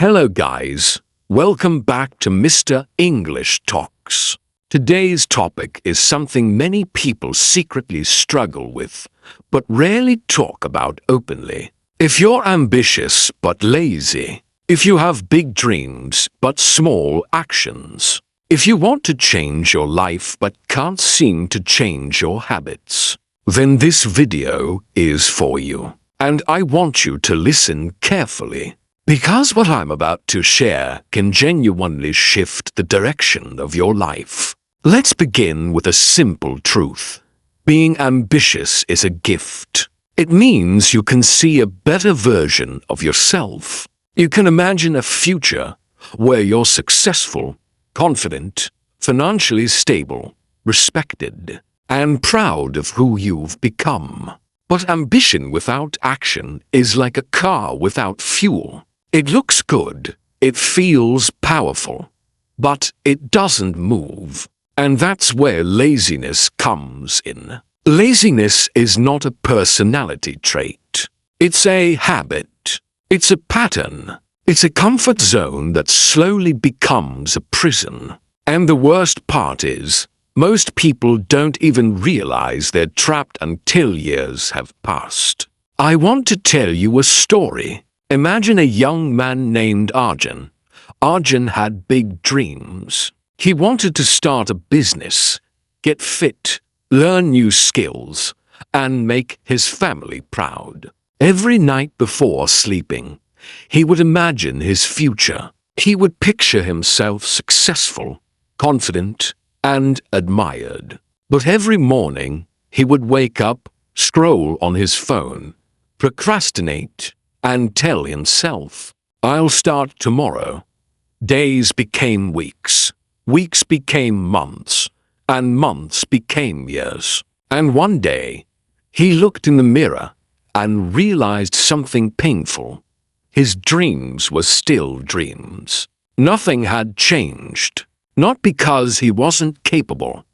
Hello guys, welcome back to Mr. English Talks. Today's topic is something many people secretly struggle with, but rarely talk about openly. If you're ambitious but lazy, if you have big dreams but small actions, if you want to change your life but can't seem to change your habits, then this video is for you. And I want you to listen carefully, because what I'm about to share can genuinely shift the direction of your life. Let's begin with a simple truth. Being ambitious is a gift. It means you can see a better version of yourself. You can imagine a future where you're successful, confident, financially stable, respected, and proud of who you've become. But ambition without action is like a car without fuel. It looks good, it feels powerful, but it doesn't move. And that's where laziness comes in. Laziness is not a personality trait. It's a habit. It's a pattern. It's a comfort zone that slowly becomes a prison. And the worst part is, most people don't even realize they're trapped until years have passed. I want to tell you a story. Imagine a young man named Arjun. Arjun had big dreams. He wanted to start a business, get fit, learn new skills, and make his family proud. Every night before sleeping, he would imagine his future. He would picture himself successful, confident, and admired. But every morning, he would wake up, scroll on his phone, procrastinate, and tell himself, "I'll start tomorrow." Days became weeks, weeks became months, and months became years. And one day, he looked in the mirror and realized something painful. His dreams were still dreams. Nothing had changed, not because he wasn't capable,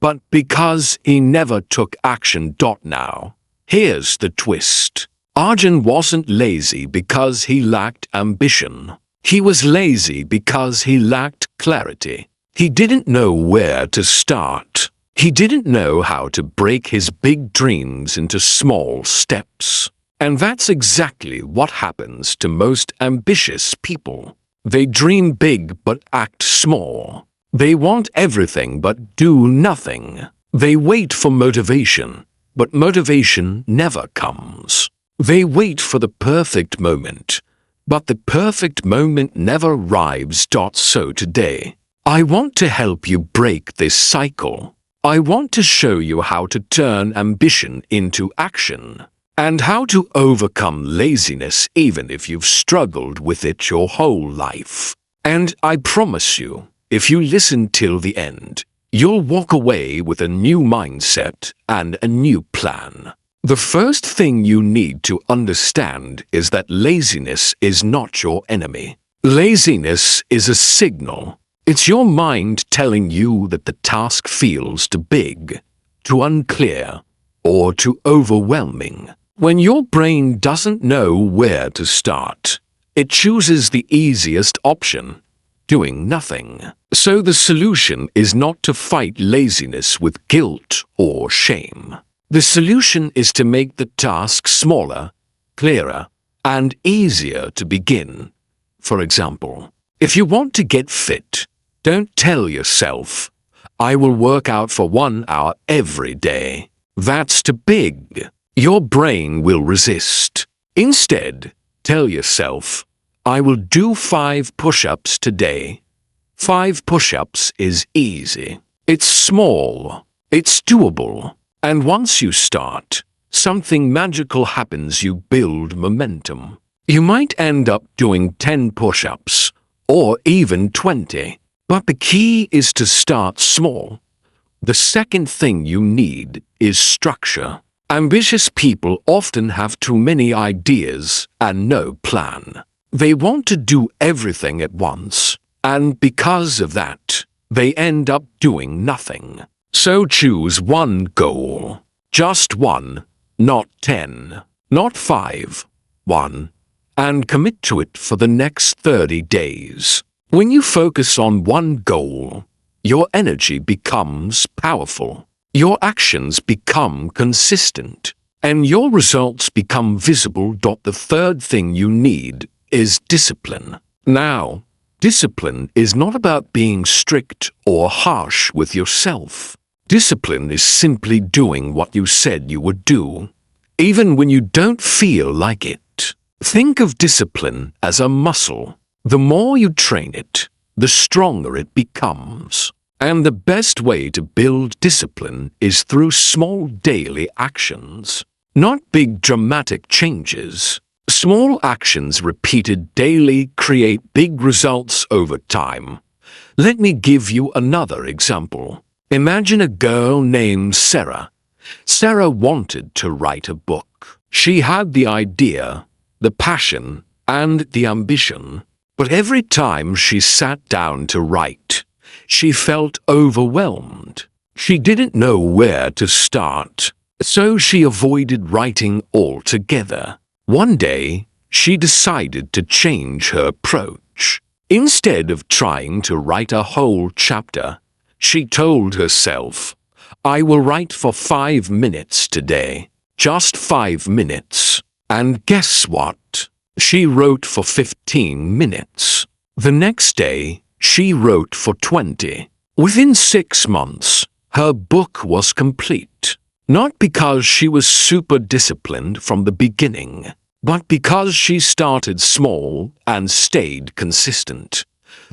but because he never took action. Now, here's the twist. Arjun wasn't lazy because he lacked ambition. He was lazy because he lacked clarity. He didn't know where to start. He didn't know how to break his big dreams into small steps. And that's exactly what happens to most ambitious people. They dream big but act small. They want everything but do nothing. They wait for motivation, but motivation never comes. They wait for the perfect moment, but the perfect moment never arrives. So today, I want to help you break this cycle. I want to show you how to turn ambition into action, and how to overcome laziness even if you've struggled with it your whole life. And I promise you, if you listen till the end, you'll walk away with a new mindset and a new plan. The first thing you need to understand is that laziness is not your enemy. Laziness is a signal. It's your mind telling you that the task feels too big, too unclear, or too overwhelming. When your brain doesn't know where to start, it chooses the easiest option, doing nothing. So the solution is not to fight laziness with guilt or shame. The solution is to make the task smaller, clearer, and easier to begin. For example, if you want to get fit, don't tell yourself, "I will work out for 1 hour every day." That's too big. Your brain will resist. Instead, tell yourself, "I will do 5 push-ups today." 5 push-ups is easy. It's small. It's doable. And once you start, something magical happens. You build momentum. You might end up doing 10 push-ups, or even 20. But the key is to start small. The second thing you need is structure. Ambitious people often have too many ideas and no plan. They want to do everything at once, and because of that, they end up doing nothing. So choose one goal. Just one, not 10, not 5. One. and commit to it for the next 30 days. When you focus on one goal, your energy becomes powerful, your actions become consistent, and your results become visible. The third thing you need is discipline. Now, discipline is not about being strict or harsh with yourself. Discipline is simply doing what you said you would do, even when you don't feel like it. Think of discipline as a muscle. The more you train it, the stronger it becomes. And the best way to build discipline is through small daily actions, not big dramatic changes. Small actions repeated daily create big results over time. Let me give you another example. Imagine a girl named Sarah. Sarah wanted to write a book. She had the idea, the passion, and the ambition. But every time she sat down to write, she felt overwhelmed. She didn't know where to start, so she avoided writing altogether. One day, she decided to change her approach. Instead of trying to write a whole chapter, she told herself, "I will write for 5 minutes today, just 5 minutes." And guess what? She wrote for 15 minutes. The next day, she wrote for 20. Within 6 months, her book was complete. Not because she was super disciplined from the beginning, but because she started small and stayed consistent.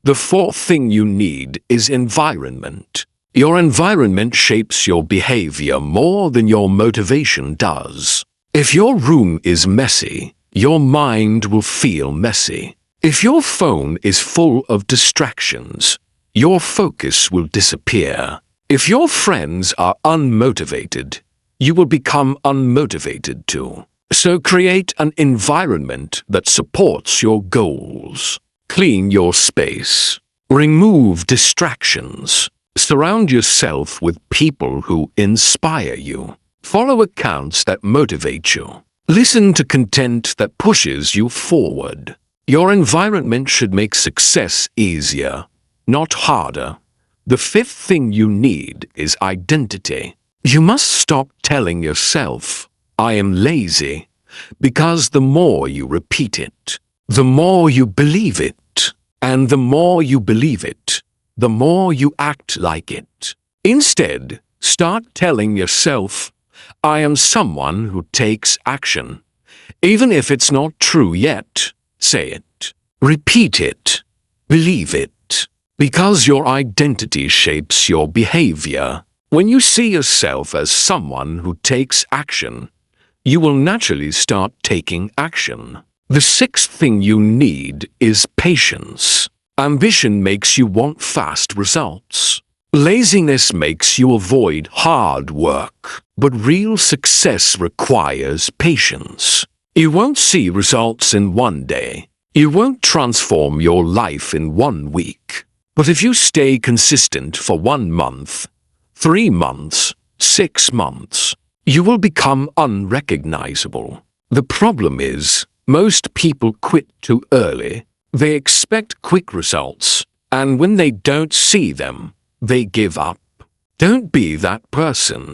The fourth thing you need is environment. Your environment shapes your behavior more than your motivation does. If your room is messy, your mind will feel messy. If your phone is full of distractions, your focus will disappear. If your friends are unmotivated, you will become unmotivated too. So create an environment that supports your goals. Clean your space. Remove distractions. Surround yourself with people who inspire you. Follow accounts that motivate you. Listen to content that pushes you forward. Your environment should make success easier, not harder. The fifth thing you need is identity. You must stop telling yourself, "I am lazy," because the more you repeat it, the more you believe it. And the more you believe it, the more you act like it. Instead, start telling yourself, "I am someone who takes action." Even if it's not true yet, say it. Repeat it. Believe it. Because your identity shapes your behavior. When you see yourself as someone who takes action, you will naturally start taking action. The sixth thing you need is patience. Ambition makes you want fast results. Laziness makes you avoid hard work. But real success requires patience. You won't see results in one day. You won't transform your life in 1 week. But if you stay consistent for 1 month, 3 months, 6 months, you will become unrecognizable. The problem is, most people quit too early. They expect quick results, and when they don't see them, they give up. Don't be that person.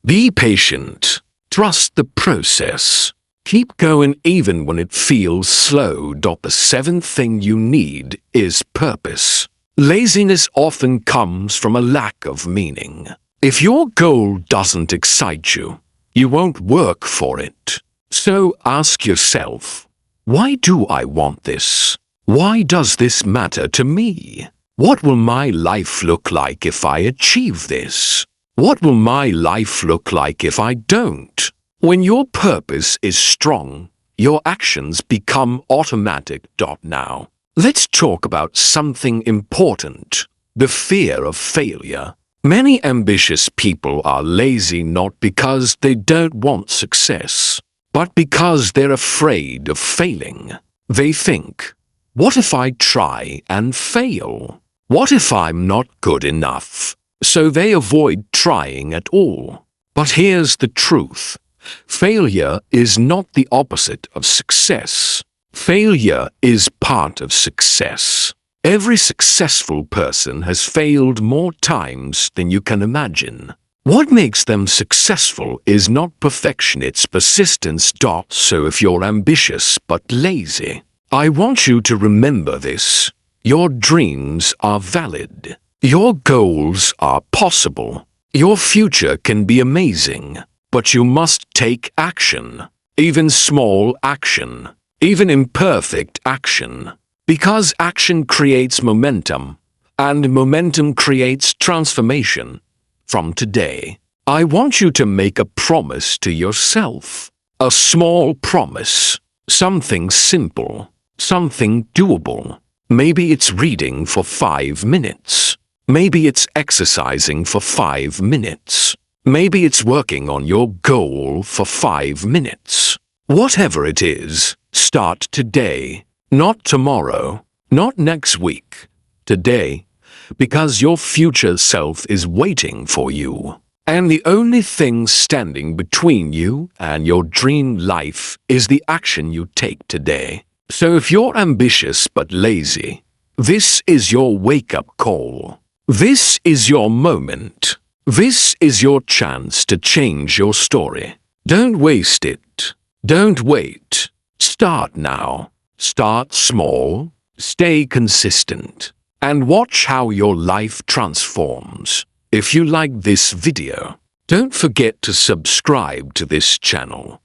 Be patient. Trust the process. Keep going even when it feels slow. The seventh thing you need is purpose. Laziness often comes from a lack of meaning. If your goal doesn't excite you, you won't work for it. So ask yourself, why do I want this? Why does this matter to me? What will my life look like if I achieve this? What will my life look like if I don't? When your purpose is strong, your actions become automatic. Now, let's talk about something important, the fear of failure. Many ambitious people are lazy not because they don't want success, but because they're afraid of failing. They think, what if I try and fail? What if I'm not good enough? So they avoid trying at all. But here's the truth. Failure is not the opposite of success. Failure is part of success. Every successful person has failed more times than you can imagine. What makes them successful is not perfection, it's persistence. So if you're ambitious but lazy, I want you to remember this. Your dreams are valid. Your goals are possible. Your future can be amazing, but you must take action. Even small action. Even imperfect action. Because action creates momentum, and momentum creates transformation. From today, I want you to make a promise to yourself. A small promise. Something simple. Something doable. Maybe it's reading for 5 minutes. Maybe it's exercising for 5 minutes. Maybe it's working on your goal for 5 minutes. Whatever it is, start today. Not tomorrow. Not next week. Today. Because your future self is waiting for you. And the only thing standing between you and your dream life is the action you take today. So if you're ambitious but lazy, this is your wake-up call. This is your moment. This is your chance to change your story. Don't waste it. Don't wait. Start now. Start small. Stay consistent. And watch how your life transforms. If you like this video, don't forget to subscribe to this channel.